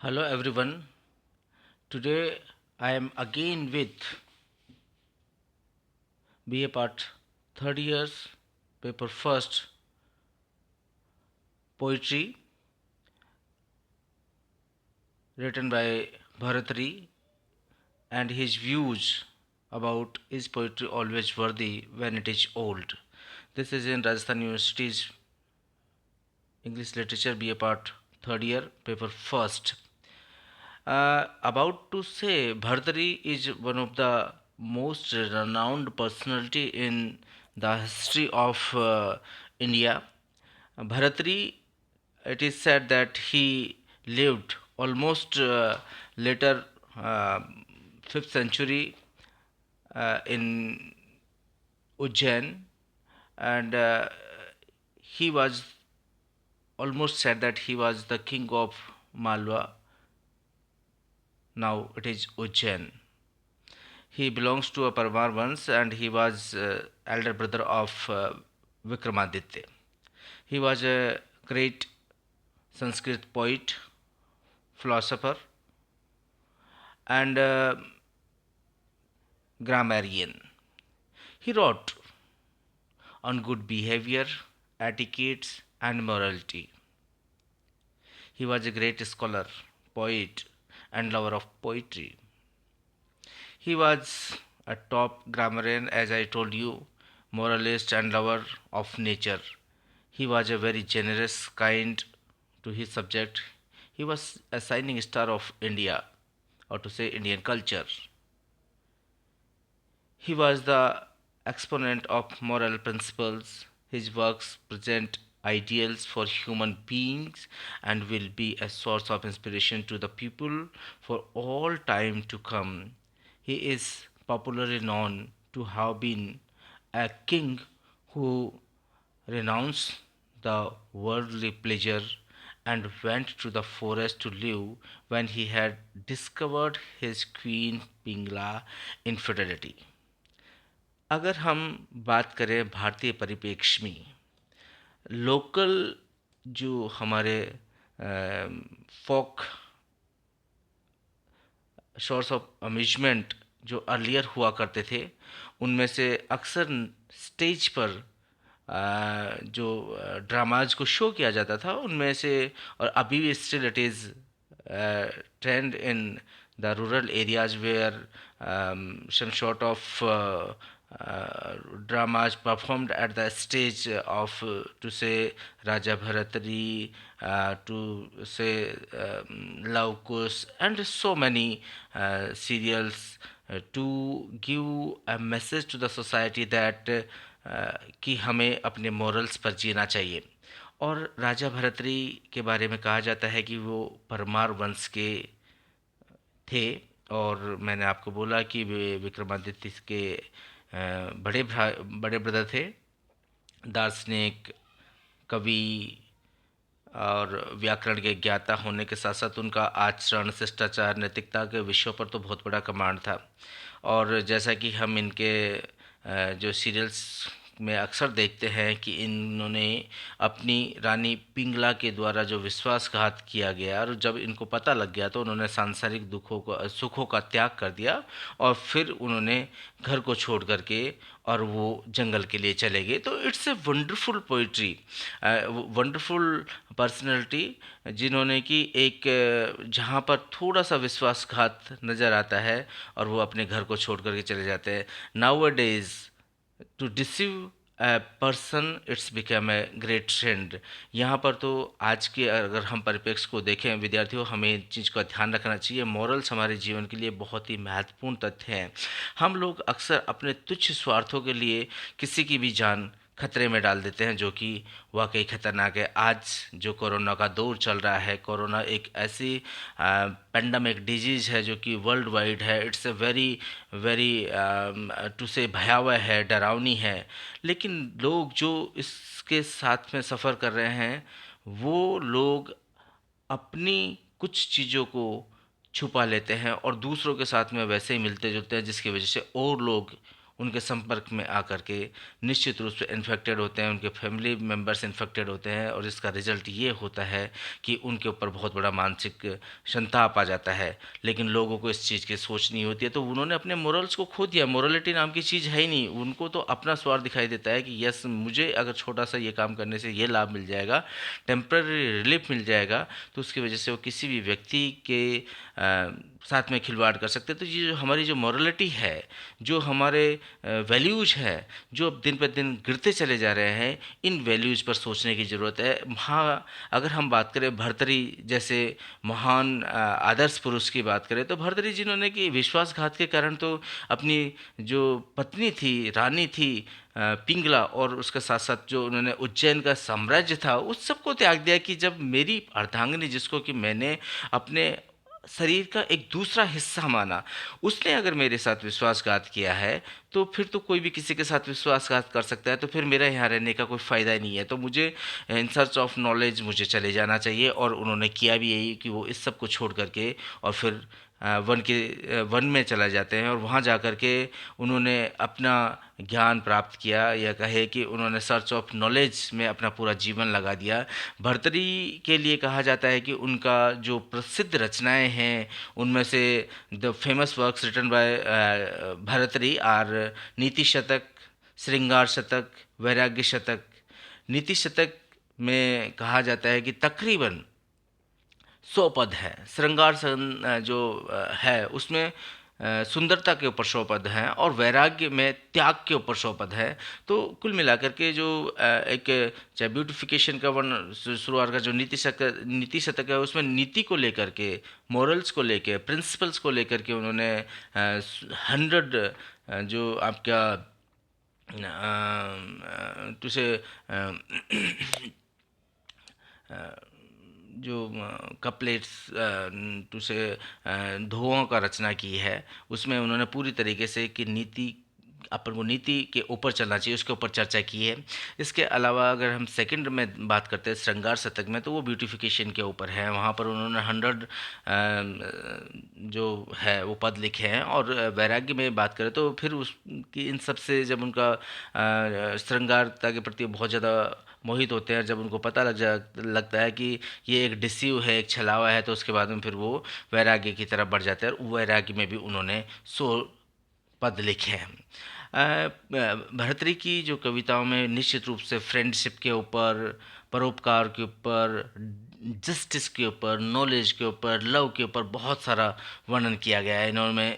Hello everyone. Today I am again with BA Part third years paper first poetry written by Bharatri and his views about is poetry always worthy when it is old. This is in Rajasthan University's English Literature BA Part third year paper first. About to say, Bhartari is one of the most renowned personality in the history of India. Bharatri, it is said that he lived almost later uh, 5th century in Ujjain, and he was almost said that he was the king of Malwa. Now it is Ujjain. He belongs to a Parmar Vans and he was elder brother of Vikramaditya. He was a great Sanskrit poet, philosopher, and grammarian. He wrote on good behavior, etiquettes, and morality. He was a great scholar, poet, and lover of poetry. He was a top grammarian, as I told you, moralist, and lover of nature. He was a very generous, kind to his subject. He was a shining star of India, or to say Indian culture. He was the exponent of moral principles. His works present ideals for human beings and will be a source of inspiration to the people for all time to come. He is popularly known to have been a king who renounced the worldly pleasure and went to the forest to live when he had discovered his queen Pingla infidelity. अगर हम बात करें भारतीय परिप्रेक्ष्य में local जो हमारे फोक source of amusement जो अर्लियर हुआ करते थे उनमें से अक्सर स्टेज पर जो ड्रामाज को शो किया जाता था उनमें से और अभी भी still it is trend in the rural areas where some sort of dramas performed at the stage of to say Raja Bharatri, to say Love Kush, and so many serials to give a message to the society that कि हमें अपने morals पर जीना चाहिए और राजा भरतरी के बारे में कहा जाता है कि वो परमार वंश के थे और मैंने आपको बोला कि वे विक्रमादित्य के बड़े ब्रदर थे दार्शनिक कवि और व्याकरण के ज्ञाता होने के साथ साथ उनका आचरण शिष्टाचार नैतिकता के विषयों पर तो बहुत बड़ा कमांड था और जैसा कि हम इनके जो सीरियल्स में अक्सर देखते हैं कि इन्होंने अपनी रानी पिंगला के द्वारा जो विश्वासघात किया गया और जब इनको पता लग गया तो उन्होंने सांसारिक दुखों को सुखों का त्याग कर दिया और फिर उन्होंने घर को छोड़ करके और वो जंगल के लिए चले गए तो it's a wonderful poetry wonderful personality जिन्होंने कि एक जहाँ पर थोड़ा सा विश्वासघात नज़र आता है और वो अपने घर को छोड़ करके चले जाते हैं nowadays to deceive a person it's become a great trend यहाँ पर तो आज के अगर हम परिप्रेक्ष्य को देखें विद्यार्थियों हमें इस चीज़ का ध्यान रखना चाहिए मॉरल्स हमारे जीवन के लिए बहुत ही महत्वपूर्ण तथ्य हैं हम लोग अक्सर अपने तुच्छ स्वार्थों के लिए किसी की भी जान खतरे में डाल देते हैं जो कि वाकई खतरनाक है आज जो कोरोना का दौर चल रहा है कोरोना एक ऐसी पेंडेमिक डिजीज़ है जो कि वर्ल्ड वाइड है it's a very very to say भयावह है डरावनी है लेकिन लोग जो इसके साथ में सफ़र कर रहे हैं वो लोग अपनी कुछ चीज़ों को छुपा लेते हैं और दूसरों के साथ में वैसे ही मिलते जुलते हैं जिसकी वजह से और लोग उनके संपर्क में आकर के निश्चित रूप से इन्फेक्टेड होते हैं, उनके फैमिली मेम्बर्स इन्फेक्टेड होते हैं, और इसका रिजल्ट ये होता है कि उनके ऊपर बहुत बड़ा मानसिक संताप आ जाता है। लेकिन लोगों को इस चीज़ की सोच नहीं होती है, तो उन्होंने अपने मोरल्स को खो दिया। मोरलिटी नाम की चीज़ है ही नहीं, उनको तो अपना स्वार्थ दिखाई देता है कि यस, मुझे अगर छोटा सा ये काम करने से ये लाभ मिल जाएगा, टेम्पररी रिलीफ मिल जाएगा, तो उसकी वजह से वो किसी भी व्यक्ति के साथ में खिलवाड़ कर सकते हैं। तो ये जो हमारी जो मॉरलिटी है, जो हमारे वैल्यूज़ है, जो अब दिन पर दिन गिरते चले जा रहे हैं, इन वैल्यूज़ पर सोचने की ज़रूरत है। हाँ, अगर हम बात करें भर्तृहरि जैसे महान आदर्श पुरुष की बात करें, तो भर्तृहरि जिन्होंने कि विश्वासघात के कारण तो अपनी जो पत्नी थी, रानी थी पिंगला, और उसके साथ साथ जो उन्होंने उज्जैन का साम्राज्य था, उस सबको त्याग दिया कि जब मेरी अर्धांगिनी, जिसको कि मैंने अपने शरीर का एक दूसरा हिस्सा माना, उसने अगर मेरे साथ विश्वासघात किया है, तो फिर तो कोई भी किसी के साथ विश्वासघात कर सकता है, तो फिर मेरा यहाँ रहने का कोई फ़ायदा ही नहीं है। तो मुझे इन सर्च ऑफ नॉलेज मुझे चले जाना चाहिए, और उन्होंने किया भी यही कि वो इस सब को छोड़ करके और फिर वन में चला जाते हैं, और वहाँ जा कर के उन्होंने अपना ज्ञान प्राप्त किया, या कहे कि उन्होंने सर्च ऑफ नॉलेज में अपना पूरा जीवन लगा दिया। भर्तृहरि के लिए कहा जाता है कि उनका जो प्रसिद्ध रचनाएं हैं, उनमें से the famous works written by Bhartrihari are Niti Shataka, श्रृंगार शतक, वैराग्य शतक। नीति शतक में कहा जाता है कि तकरीबन 100 पद है। श्रृंगार जो है उसमें सुंदरता के ऊपर 100 पद हैं, और वैराग्य में त्याग के ऊपर 100 पद है। तो कुल मिलाकर के जो एक चाहे ब्यूटिफिकेशन का वन शुरुआत का जो नीति शतक है, उसमें नीति को लेकर के, मॉरल्स को लेकर, प्रिंसिपल्स को लेकर के उन्होंने 100 जो आपका टू से जो कपलेट्स टू से दोहों का रचना की है, उसमें उन्होंने पूरी तरीके से कि नीति, अपन को नीति के ऊपर चलना चाहिए, उसके ऊपर चर्चा की है। इसके अलावा अगर हम सेकंड में बात करते हैं श्रृंगार शतक में, तो वो ब्यूटिफिकेशन के ऊपर है। वहाँ पर उन्होंने 100 जो है वो पद लिखे हैं। और वैराग्य में बात करें तो फिर उसकी इन सब से जब उनका श्रृंगारता के प्रति बहुत ज़्यादा मोहित होते हैं, जब उनको पता लगता है कि ये एक डिसीव है, एक छलावा है, तो उसके बाद में फिर वो वैराग्य की तरफ बढ़ जाते हैं, और वैराग्य में भी उन्होंने 100 पद लिखे हैं। भर्तृहरि की जो कविताओं में निश्चित रूप से फ्रेंडशिप के ऊपर, परोपकार के ऊपर, जस्टिस के ऊपर, नॉलेज के ऊपर, लव के ऊपर बहुत सारा वर्णन किया गया है। इन्होंने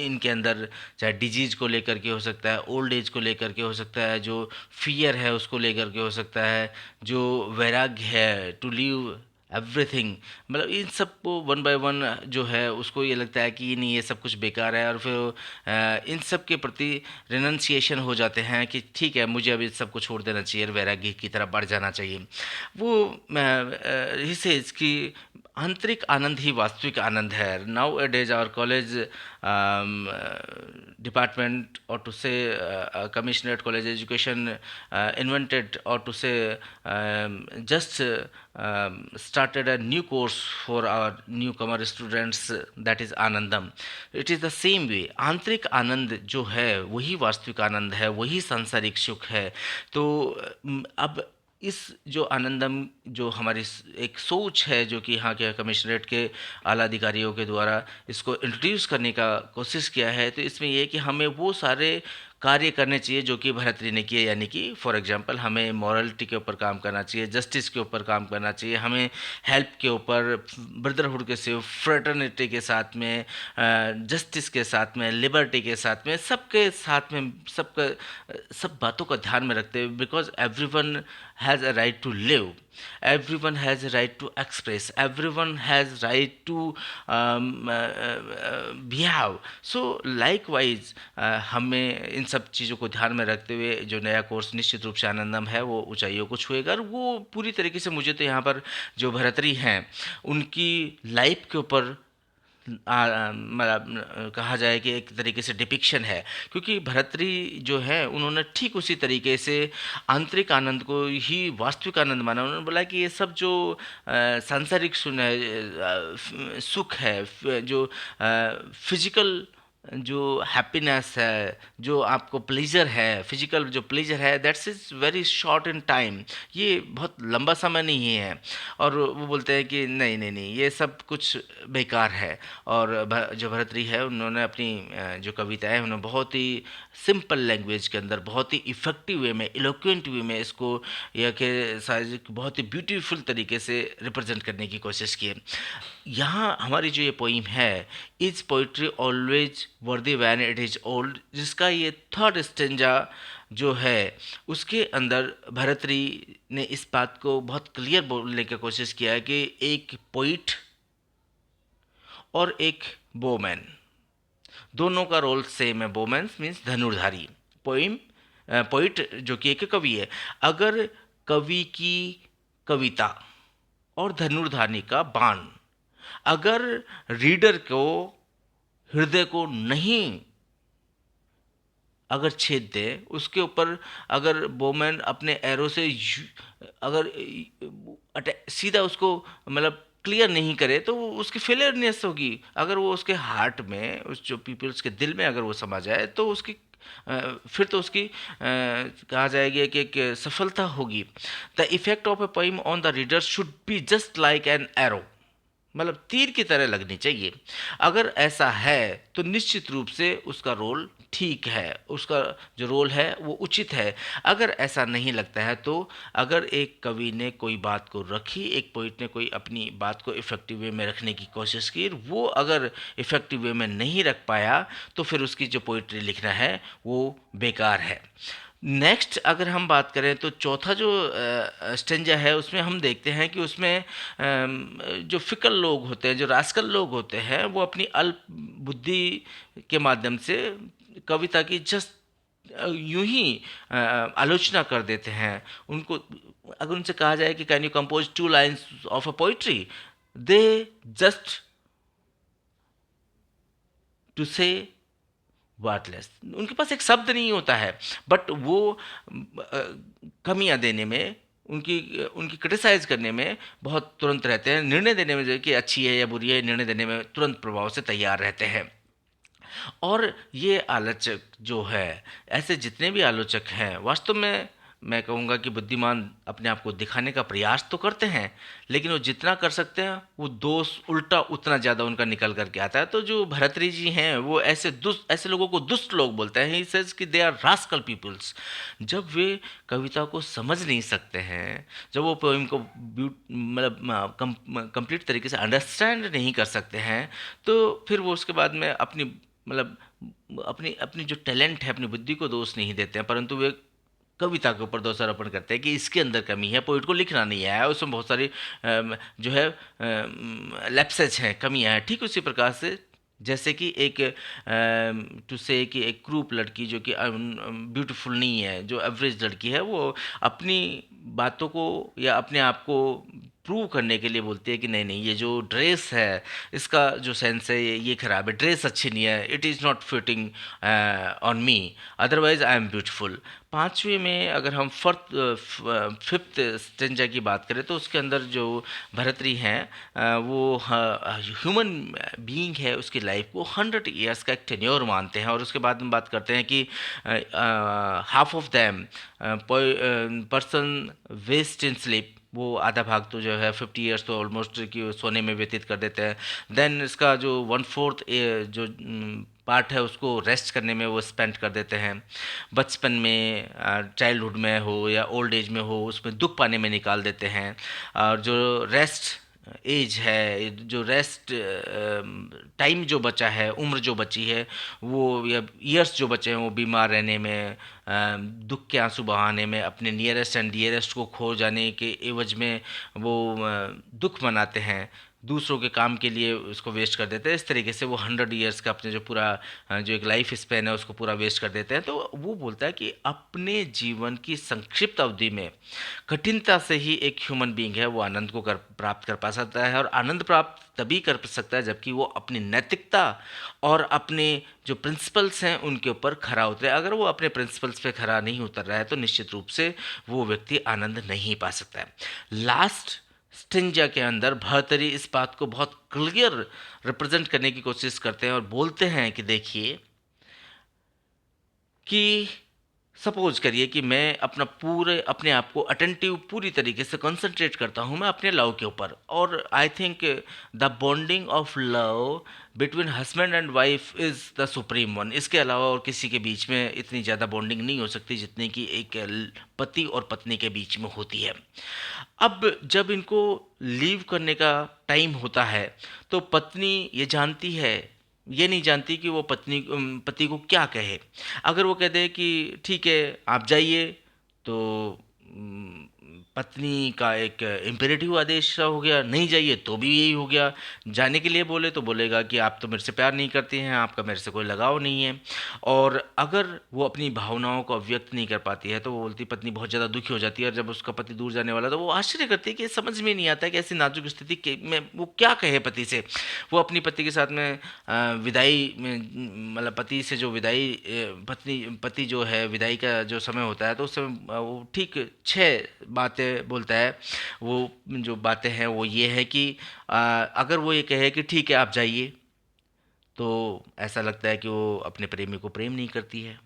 इनके अंदर चाहे डिजीज़ को लेकर के हो सकता है, ओल्ड एज को लेकर के हो सकता है, जो फियर है उसको लेकर के हो सकता है, जो वैराग्य है, टू लीव एवरीथिंग, मतलब इन सब को वन बाय वन जो है उसको ये लगता है कि नहीं, ये सब कुछ बेकार है, और फिर इन सब के प्रति रिनंसिएशन हो जाते हैं कि ठीक है, मुझे अभी सब को छोड़ देना चाहिए और वैराग्य की तरफ बढ़ जाना चाहिए। वो इससे इसकी आंतरिक आनंद ही वास्तविक आनंद है। Nowadays our college department, और to say commissionerate college education invented, or to say just started a new course for our newcomer students, that is Anandam. It is the same way, आंतरिक आनंद जो है वही वास्तविक आनंद है, वही सांसारिक सुख है। तो अब इस जो आनंदम जो हमारी एक सोच है, जो कि यहाँ के कमिश्नरेट के आला अधिकारियों के द्वारा इसको इंट्रोड्यूस करने का कोशिश किया है, तो इसमें ये है कि हमें वो सारे कार्य करने चाहिए जो कि भर्तृहरि ने किए। यानी कि फॉर एग्जांपल हमें मॉरलिटी के ऊपर काम करना चाहिए, जस्टिस के ऊपर काम करना चाहिए, हमें हेल्प के ऊपर, ब्रदरहुड के से, फ्रेटर्निटी के साथ में, जस्टिस के साथ में, लिबर्टी के साथ में, सबके साथ में, सबका सब बातों का ध्यान में रखते हुए, because everyone has a right to live, everyone has a right to express, everyone has right to behave. So likewise हमें इन सब चीज़ों को ध्यान में रखते हुए जो नया कोर्स निश्चित रूप से आनंदम है वो ऊंचाइयों को छुएगा। और वो पूरी तरीके से, मुझे तो यहाँ पर जो भर्तृहरि हैं उनकी लाइफ के ऊपर मतलब कहा जाए कि एक तरीके से डिपिक्शन है, क्योंकि भर्तृहरि जो है उन्होंने ठीक उसी तरीके से आंतरिक आनंद को ही वास्तविक आनंद माना। उन्होंने बोला कि ये सब जो सांसारिक सुख है, जो फिजिकल जो हैप्पीनेस है, जो आपको प्लेजर है, फिजिकल जो प्लेजर है, that's is very short in time, ये बहुत लंबा समय नहीं है। और वो बोलते हैं कि नहीं नहीं नहीं, ये सब कुछ बेकार है। और जो भरतरी है, उन्होंने अपनी जो कविता है, उन्होंने बहुत ही सिंपल लैंग्वेज के अंदर बहुत ही इफ़ेक्टिव वे में, इलोक्वेंट वे में इसको, यह कि शायद बहुत ही ब्यूटीफुल तरीके से रिप्रेजेंट करने की कोशिश की है। यहाँ हमारी जो ये पोइम है, इज पोइट्री ऑलवेज वर्दी वैन इट इज ओल्ड, जिसका ये थर्ड स्टेंजा जो है, उसके अंदर भरतरी ने इस बात को बहुत क्लियर बोलने की कोशिश किया है कि एक पोइट और एक बोमैन, दोनों का रोल सेम है। बोमैन मीन्स धनुर्धारी। पोइम पोइट जो कि एक कवि है, अगर कवि की कविता और धनुर्धारी का बाण अगर रीडर को, हृदय को नहीं अगर छेद दे, उसके ऊपर अगर बोमैन अपने एरो से अगर सीधा उसको मतलब क्लियर नहीं करे, तो वो उसकी फेलियरनेस होगी। अगर वो उसके हार्ट में, उस जो पीपल्स के दिल में अगर वो समा जाए, तो उसकी फिर तो उसकी कहा जाएगी कि एक सफलता होगी। The effect of A poem on the reader should be just like an arrow, मतलब तीर की तरह लगनी चाहिए। अगर ऐसा है तो निश्चित रूप से उसका रोल ठीक है, उसका जो रोल है वो उचित है। अगर ऐसा नहीं लगता है, तो अगर एक कवि ने कोई बात को रखी, एक पोइट ने कोई अपनी बात को इफ़ेक्टिव वे में रखने की कोशिश की, वो अगर इफ़ेक्टिव वे में नहीं रख पाया, तो फिर उसकी जो पोइट्री लिखना है वो बेकार है। नेक्स्ट अगर हम बात करें, तो चौथा जो स्टेंजा है, उसमें हम देखते हैं कि उसमें जो फिकल लोग होते हैं, जो रास्कल लोग होते हैं, वो अपनी अल्प बुद्धि के माध्यम से कविता की जस्ट यूं ही आलोचना कर देते हैं। उनको अगर उनसे कहा जाए कि can you compose 2 lines of a poetry, they just to say wordless, उनके पास एक शब्द नहीं होता है, बट वो कमियां देने में, उनकी उनकी क्रिटिसाइज करने में बहुत तुरंत रहते हैं। निर्णय देने में, जो है कि अच्छी है या बुरी है, निर्णय देने में तुरंत प्रभाव से तैयार रहते हैं। और ये आलोचक जो है, ऐसे जितने भी आलोचक हैं, वास्तव में मैं कहूँगा कि बुद्धिमान अपने आप को दिखाने का प्रयास तो करते हैं, लेकिन वो जितना कर सकते हैं, वो दोष उल्टा उतना ज़्यादा उनका निकल करके आता है। तो जो भरतरी जी हैं, वो ऐसे लोगों को दुष्ट लोग बोलते हैं। ही सेज कि दे आर रास्कल पीपल्स। जब वे कविता को समझ नहीं सकते हैं, जब वो पोइम को मतलब कंप्लीट तरीके से अंडरस्टैंड नहीं कर सकते हैं, तो फिर वो उसके बाद में अपनी मतलब अपनी अपनी जो टैलेंट है, अपनी बुद्धि को दोष नहीं देते हैं, परंतु वे कविता के ऊपर दोषारोपण करते हैं कि इसके अंदर कमी है, पोइट को लिखना नहीं आया, उसमें बहुत सारी जो है लैप्सेज हैं, कमियां हैं। ठीक उसी प्रकार से, जैसे कि एक टू से कि एक क्रूप लड़की जो कि ब्यूटीफुल नहीं है, जो एवरेज लड़की है, वो अपनी बातों को या अपने आप को प्रूव करने के लिए बोलती है कि नहीं नहीं, ये जो ड्रेस है, इसका जो सेंस है, ये ख़राब है, ड्रेस अच्छी नहीं है, it is not fitting on me, otherwise I am beautiful. पाँचवें में अगर हम फिफ्थ स्टेंजा की बात करें, तो उसके अंदर जो भरतरी हैं, वो ह्यूमन बीइंग है, उसकी लाइफ को 100 ईयर्स का एक टेन्योर मानते हैं। और उसके बाद में बात करते हैं कि half of them person waste in sleep, वो आधा भाग तो जो है 50 ईयर्स तो ऑलमोस्ट कि सोने में व्यतीत कर देते हैं। देन इसका जो 1/4 जो पार्ट है, उसको रेस्ट करने में वो स्पेंड कर देते हैं। बचपन में, चाइल्डहुड में हो या ओल्ड एज में हो, उसमें दुख पाने में निकाल देते हैं। और जो रेस्ट एज है, जो रेस्ट टाइम जो बचा है, उम्र जो बची है, वो या ईयर्स जो बचे हैं, वो बीमार रहने में, दुख के आंसू बहाने में, अपने नियरेस्ट एंड डियरेस्ट को खो जाने के एवज में वो दुख मनाते हैं, दूसरों के काम के लिए उसको वेस्ट कर देते हैं। इस तरीके से वो 100 ईयर्स का अपने जो पूरा जो एक लाइफ स्पेन है, उसको पूरा वेस्ट कर देते हैं। तो वो बोलता है कि अपने जीवन की संक्षिप्त अवधि में कठिनता से ही एक ह्यूमन बीइंग है, वो आनंद को प्राप्त कर पा सकता है। और आनंद प्राप्त तभी कर सकता है जबकि वो अपनी नैतिकता और अपने जो प्रिंसिपल्स हैं उनके ऊपर खरा उतरे। अगर वो अपने प्रिंसिपल्स पे खरा नहीं उतर रहा है, तो निश्चित रूप से वो व्यक्ति आनंद नहीं पा सकता है। लास्ट स्टिंजा के अंदर भर्तरी इस बात को बहुत क्लियर रिप्रेजेंट करने की कोशिश करते हैं और बोलते हैं कि देखिए कि सपोज करिए कि मैं अपना पूरे अपने आप को अटेंटिव पूरी तरीके से कंसंट्रेट करता हूँ मैं अपने लव के ऊपर, और I think the bonding of love between husband and wife is the supreme one. इसके अलावा और किसी के बीच में इतनी ज़्यादा बॉन्डिंग नहीं हो सकती जितनी कि एक पति और पत्नी के बीच में होती है। अब जब इनको लीव करने का टाइम होता है तो पत्नी ये जानती है, ये नहीं जानती कि वो पति को क्या कहे। अगर वो कह दे कि ठीक है आप जाइए, तो पत्नी का एक इम्पेरेटिव आदेश सा हो गया, नहीं जाइए तो भी यही हो गया। जाने के लिए बोले तो बोलेगा कि आप तो मेरे से प्यार नहीं करती हैं, आपका मेरे से कोई लगाव नहीं है। और अगर वो अपनी भावनाओं को अभिव्यक्त नहीं कर पाती है तो वो बोलती, पत्नी बहुत ज़्यादा दुखी हो जाती है, और जब उसका पति दूर जाने वाला तो वो आश्चर्य करती है कि समझ में नहीं आता है कि ऐसी नाजुक स्थिति में वो क्या कहे पति से। वो अपनी पति के साथ में विदाई में, मतलब पति से जो विदाई पति जो है विदाई का जो समय होता है तो उस समय वो ठीक 6 बातें बोलता है। वो जो बातें हैं वो ये है कि अगर वो ये कहे कि ठीक है आप जाइए, तो ऐसा लगता है कि वो अपने प्रेमी को प्रेम नहीं करती है।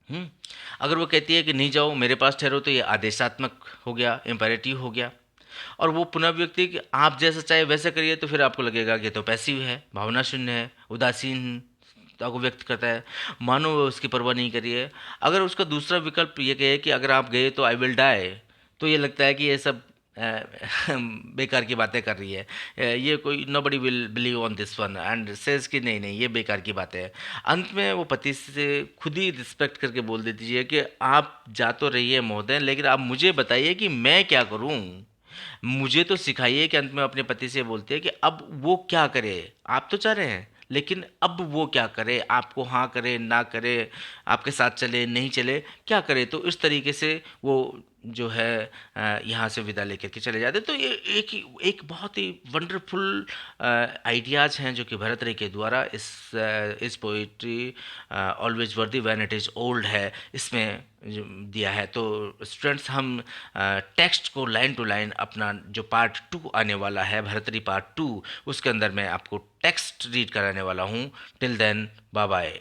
हुँ। अगर वो कहती है कि नहीं जाओ मेरे पास ठहरो, तो ये आदेशात्मक हो गया, इम्पेरेटिव हो गया। और वो पुनर्व्यक्ति कि आप जैसा चाहे वैसा करिए, तो फिर आपको लगेगा कि ये तो पैसिव है, भावना शून्य है, उदासीनता को व्यक्त करता है, मानो वो उसकी परवाह नहीं करी है। अगर उसका दूसरा विकल्प ये कहे कि अगर आप गए तो आई विल डाई, तो ये लगता है कि ये सब अ, बेकार की बातें कर रही है। ये कोई nobody will believe on this one and says कि नहीं नहीं ये बेकार की बातें हैं। अंत में वो पति से खुद ही रिस्पेक्ट करके बोल देती है कि आप जा तो रहिए महोदय, लेकिन आप मुझे बताइए कि मैं क्या करूं, मुझे तो सिखाइए। कि अंत में अपने पति से बोलती है कि अब वो क्या करे, आप तो चाह रहे हैं लेकिन अब वो क्या करे, आपको हाँ करे ना करे, आपके साथ चले नहीं चले, क्या करे। तो इस तरीके से वो जो है यहाँ से विदा लेकर के चले जाते। तो ये एक बहुत ही वंडरफुल आइडियाज़ हैं जो कि भरत रे के द्वारा इस पोइट्री ऑलवेज वर्दी व्हेन इट इज़ ओल्ड है इसमें दिया है। तो स्टूडेंट्स हम टेक्स्ट को लाइन टू लाइन अपना जो पार्ट 2 आने वाला है भरतरी पार्ट 2, उसके अंदर मैं आपको टेक्स्ट रीड कराने वाला हूँ। Till then bye bye.